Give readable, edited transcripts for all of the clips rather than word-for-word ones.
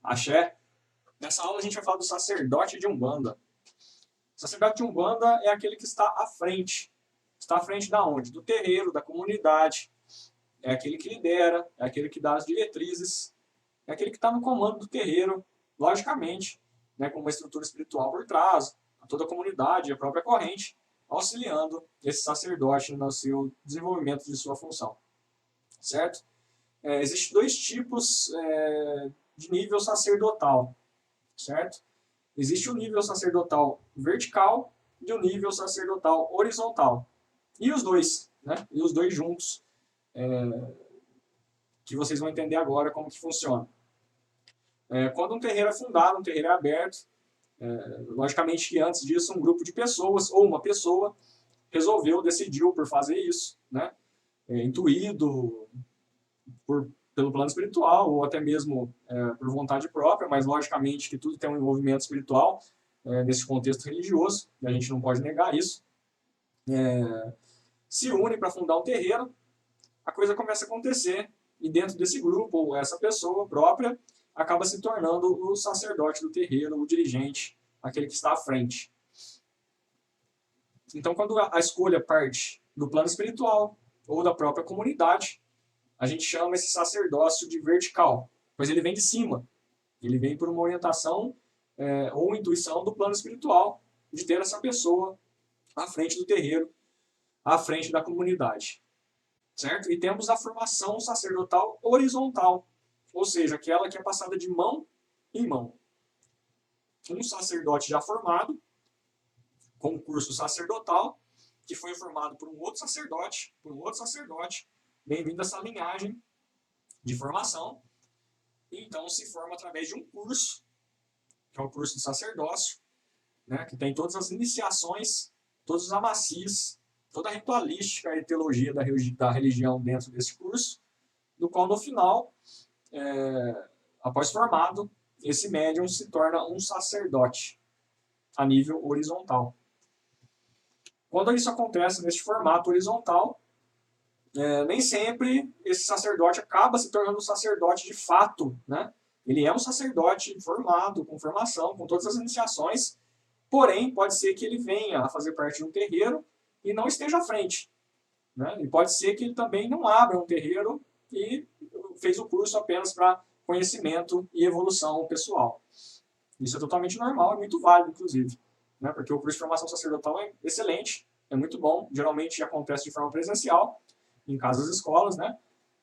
Axé. Nessa aula a gente vai falar do sacerdote de Umbanda. O sacerdote de Umbanda é aquele que está à frente. Está à frente da onde? Do terreiro, da comunidade. É aquele que lidera, é aquele que dá as diretrizes, é aquele que está no comando do terreiro, logicamente, né, com uma estrutura espiritual por trás, toda a comunidade, a própria corrente, auxiliando esse sacerdote no seu desenvolvimento de sua função. Certo? Existem dois tipos de nível sacerdotal. Certo? Existe o nível sacerdotal vertical e o nível sacerdotal horizontal. E os dois, né? E os dois juntos, que vocês vão entender agora como que funciona. Quando um terreiro é fundado, um terreiro é aberto, logicamente que antes disso um grupo de pessoas, ou uma pessoa, decidiu por fazer isso, né? Intuído pelo plano espiritual, ou até mesmo por vontade própria, mas logicamente que tudo tem um envolvimento espiritual nesse contexto religioso, e a gente não pode negar isso. Se une para fundar um terreiro, a coisa começa a acontecer, e dentro desse grupo, ou essa pessoa própria, acaba se tornando o sacerdote do terreiro, o dirigente, aquele que está à frente. Então, quando a escolha parte do plano espiritual ou da própria comunidade, a gente chama esse sacerdócio de vertical, pois ele vem de cima. Ele vem por uma orientação ou intuição do plano espiritual, de ter essa pessoa à frente do terreiro, à frente da comunidade. Certo? E temos a formação sacerdotal horizontal, ou seja, aquela que é passada de mão em mão. Um sacerdote já formado, com um curso sacerdotal, que foi formado por um outro sacerdote, bem-vindo a essa linhagem de formação, e então se forma através de um curso, que é o curso de sacerdócio, né, que tem todas as iniciações, todos os amacis, toda a ritualística e teologia da religião dentro desse curso, do qual no final, após formado, esse médium se torna um sacerdote a nível horizontal. Quando isso acontece neste formato horizontal, nem sempre esse sacerdote acaba se tornando um sacerdote de fato, né? Ele é um sacerdote formado, com formação, com todas as iniciações, porém, pode ser que ele venha a fazer parte de um terreiro e não esteja à frente, né? E pode ser que ele também não abra um terreiro e fez o curso apenas para conhecimento e evolução pessoal. Isso é totalmente normal e muito válido, inclusive, né? Porque o curso de formação sacerdotal é excelente, é muito bom, geralmente acontece de forma presencial, em casas escolas, né?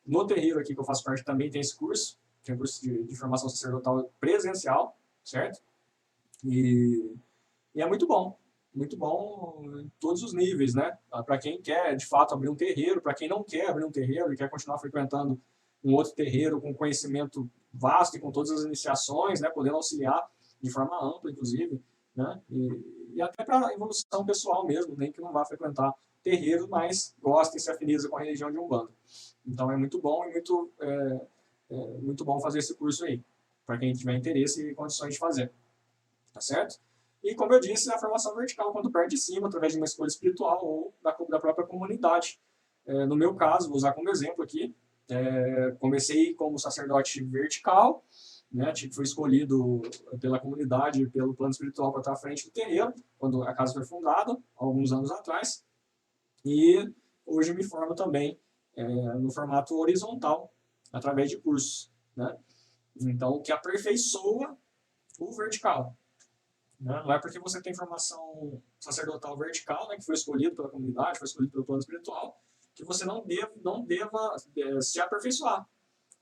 No terreiro aqui que eu faço parte também tem esse curso, que é um curso de formação sacerdotal presencial, certo? E é muito bom em todos os níveis, né? Para quem quer, de fato, abrir um terreiro, para quem não quer abrir um terreiro e quer continuar frequentando um outro terreiro com conhecimento vasto e com todas as iniciações, né? Podendo auxiliar de forma ampla, inclusive, né? E até para a evolução pessoal mesmo, nem que não vá frequentar terreiro, mas gosta e se afiniza com a religião de Umbanda. Então é muito bom e muito bom fazer esse curso aí, para quem tiver interesse e condições de fazer. Tá certo? E, como eu disse, a formação vertical, quando parte de cima, através de uma escolha espiritual ou da própria comunidade. No meu caso, vou usar como exemplo aqui, comecei como sacerdote vertical, né, fui escolhido pela comunidade, pelo plano espiritual para estar à frente do terreiro, quando a casa foi fundada, alguns anos atrás, e hoje me formo também no formato horizontal, através de cursos, né? Então, o que aperfeiçoa o vertical. Não é porque você tem formação sacerdotal vertical, né, que foi escolhido pela comunidade, foi escolhido pelo plano espiritual, que você não deva se aperfeiçoar.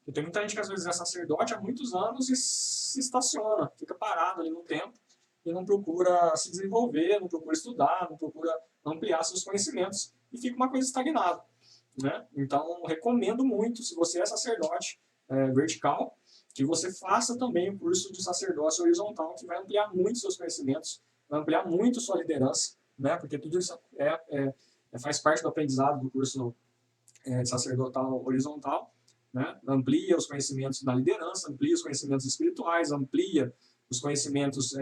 E tem muita gente que às vezes é sacerdote há muitos anos e se estaciona, fica parado ali no tempo e não procura se desenvolver, não procura estudar, não procura ampliar seus conhecimentos e fica uma coisa estagnada, né? Então, recomendo muito, se você é sacerdote vertical, que você faça também o curso de sacerdócio horizontal, que vai ampliar muito seus conhecimentos, vai ampliar muito sua liderança, né? Porque tudo isso faz parte do aprendizado do curso de sacerdotal horizontal, né? Amplia os conhecimentos da liderança, amplia os conhecimentos espirituais, amplia os conhecimentos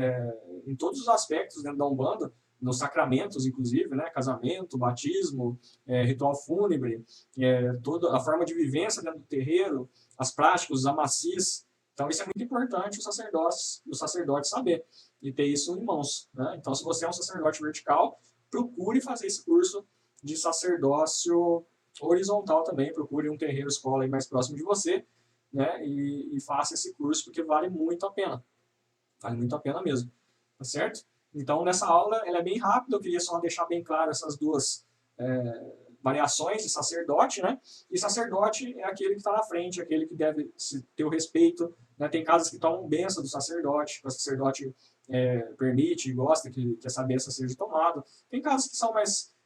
em todos os aspectos dentro da Umbanda, nos sacramentos, inclusive, né? Casamento, batismo, ritual fúnebre, toda a forma de vivência dentro do terreiro, as práticas, os amacis, Então isso é muito importante o sacerdote saber e ter isso em mãos, né? Então se você é um sacerdote vertical, procure fazer esse curso de sacerdócio horizontal também, procure um terreiro escola aí mais próximo de você, né? E faça esse curso porque vale muito a pena. Vale muito a pena mesmo, tá certo? Então, nessa aula, ela é bem rápida, eu queria só deixar bem claro essas duas variações de sacerdote, né? E sacerdote é aquele que está na frente, aquele que deve ter o respeito, né? Tem casas que tomam benção do sacerdote, o sacerdote permite e gosta que essa benção seja tomada. Tem casas que são mais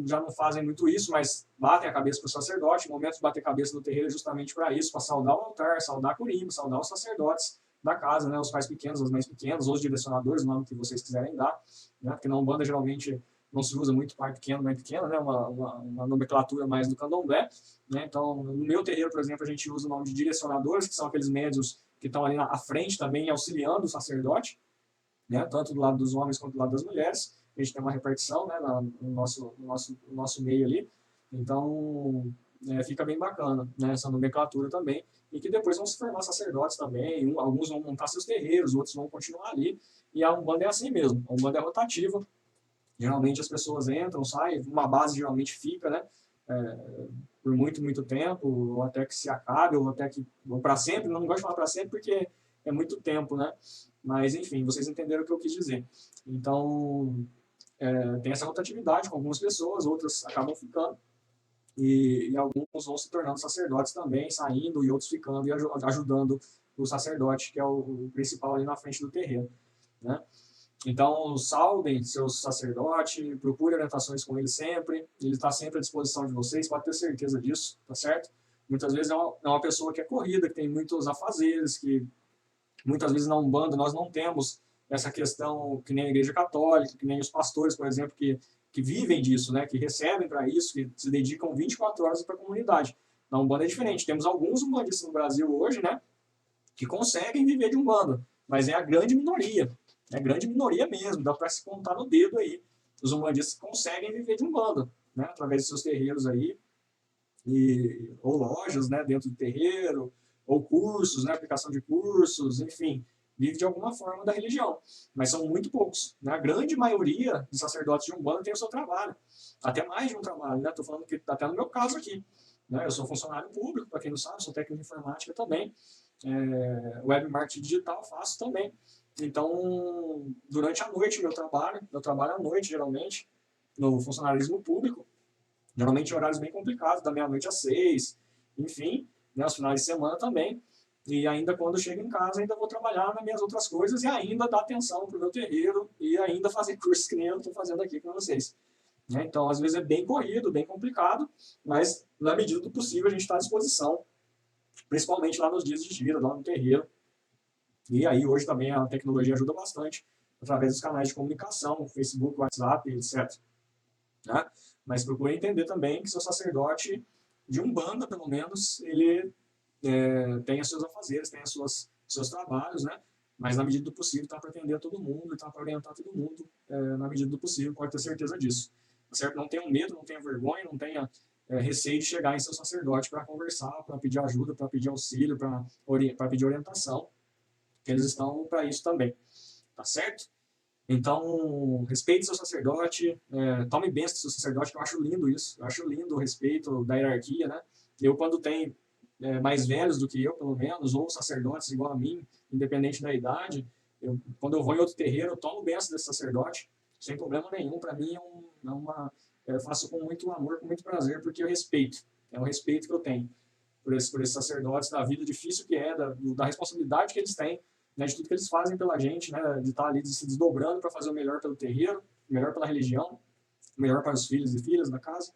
já não fazem muito isso, mas batem a cabeça para o sacerdote. O momento de bater a cabeça no terreiro é justamente para isso, para saudar o altar, saudar a corimba, saudar os sacerdotes da casa, né, os pais pequenos, as mães pequenas, ou os direcionadores, o nome que vocês quiserem dar, né, porque na Umbanda geralmente não se usa muito pai pequeno, mãe pequena, né, uma nomenclatura mais do candomblé, né, então no meu terreiro, por exemplo, a gente usa o nome de direcionadores, que são aqueles médios que estão ali à frente também, auxiliando o sacerdote, né, tanto do lado dos homens quanto do lado das mulheres, a gente tem uma repartição, né, no nosso meio ali, então fica bem bacana, né, essa nomenclatura também, e que depois vão se formar sacerdotes também, alguns vão montar seus terreiros, outros vão continuar ali, e a Umbanda é assim mesmo, a Umbanda é rotativa, geralmente as pessoas entram, saem, uma base geralmente fica, né, por muito, muito tempo, ou até que se acabe, ou até que, ou para sempre, não gosto de falar para sempre porque é muito tempo, né, mas enfim, vocês entenderam o que eu quis dizer. Então, tem essa rotatividade com algumas pessoas, outras acabam ficando, e alguns vão se tornando sacerdotes também, saindo, e outros ficando e ajudando o sacerdote, que é o principal ali na frente do terreiro, né? Então, saudem seus sacerdotes, procure orientações com ele sempre, ele está sempre à disposição de vocês, pode ter certeza disso, tá certo? Muitas vezes é uma pessoa que é corrida, que tem muitos afazeres, que muitas vezes na Umbanda nós não temos essa questão que nem a Igreja Católica, que nem os pastores, por exemplo, que vivem disso, né, que recebem para isso, que se dedicam 24 horas para a comunidade. Na Umbanda é diferente. Temos alguns umbandistas no Brasil hoje, né, que conseguem viver de Umbanda, mas é a grande minoria. É a grande minoria mesmo, dá para se contar no dedo aí. Os umbandistas conseguem viver de Umbanda, né, através de seus terreiros aí, ou lojas, né, dentro do terreiro, ou cursos, né, aplicação de cursos, enfim, vive de alguma forma da religião. Mas são muito poucos, né? A grande maioria de sacerdotes de Umbanda tem o seu trabalho, até mais de um trabalho, né? Estou falando que até no meu caso aqui, né? Eu sou funcionário público, para quem não sabe, sou técnico de informática também, web marketing digital faço também. Então, durante a noite eu trabalho à noite geralmente, no funcionalismo público, geralmente em horários bem complicados, da meia-noite às 6, enfim, né, aos finais de semana também. E ainda quando chego em casa, ainda vou trabalhar nas minhas outras coisas e ainda dar atenção para o meu terreiro e ainda fazer cursos que nem eu estou fazendo aqui com vocês. Né? Então, às vezes é bem corrido, bem complicado, mas na medida do possível a gente está à disposição, principalmente lá nos dias de gira, lá no terreiro. E aí hoje também a tecnologia ajuda bastante, através dos canais de comunicação, Facebook, WhatsApp, etc. Né? Mas procure entender também que seu sacerdote de Umbanda, pelo menos, ele tem os seus afazeres, tem seus trabalhos, né? Mas na medida do possível está para atender todo mundo, está para orientar todo mundo na medida do possível, pode ter certeza disso. Certo? Não tenha medo, não tenha vergonha, não tenha receio de chegar em seu sacerdote para conversar, para pedir ajuda, para pedir auxílio, para pedir orientação, que eles estão para isso também, tá certo? Então, respeite seu sacerdote, tome bênção do seu sacerdote, que eu acho lindo isso, eu acho lindo o respeito da hierarquia, né? Eu, quando tem mais velhos do que eu, pelo menos, ou sacerdotes igual a mim, independente da idade, quando eu vou em outro terreiro, eu tomo bênção desse sacerdote, sem problema nenhum, para mim eu faço com muito amor, com muito prazer, porque eu respeito, é um respeito que eu tenho por esses sacerdotes, da vida difícil que é, da responsabilidade que eles têm, né, de tudo que eles fazem pela gente, né, de estar ali se desdobrando para fazer o melhor pelo terreiro, o melhor pela religião, o melhor para os filhos e filhas da casa.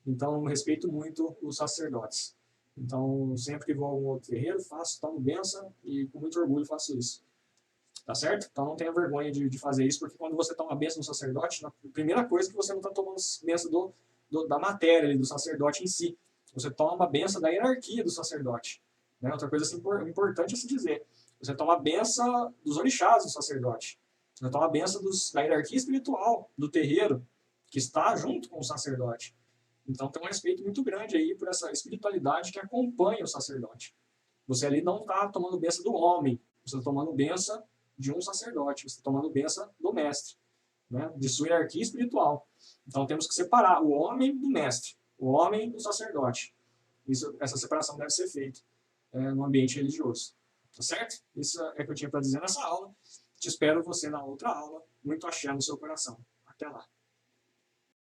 Então, eu respeito muito os sacerdotes. Então, sempre que vou a algum outro terreiro, tomo benção e com muito orgulho faço isso. Tá certo? Então, não tenha vergonha de fazer isso, porque quando você toma benção do sacerdote, a primeira coisa é que você não está tomando benção da matéria, do sacerdote em si. Você toma a benção da hierarquia do sacerdote. Né? Outra coisa assim, importante é se dizer. Você toma a benção dos orixás do sacerdote. Você toma a benção da hierarquia espiritual do terreiro, que está junto com o sacerdote. Então tem um respeito muito grande aí por essa espiritualidade que acompanha o sacerdote. Você ali não está tomando bênção do homem, você está tomando bênção de um sacerdote, você está tomando bênção do mestre, né? De sua hierarquia espiritual. Então temos que separar o homem do mestre, o homem do sacerdote. Essa separação deve ser feita no ambiente religioso. Tá certo? Isso é o que eu tinha para dizer nessa aula. Te espero você na outra aula. Muito axé no seu coração. Até lá.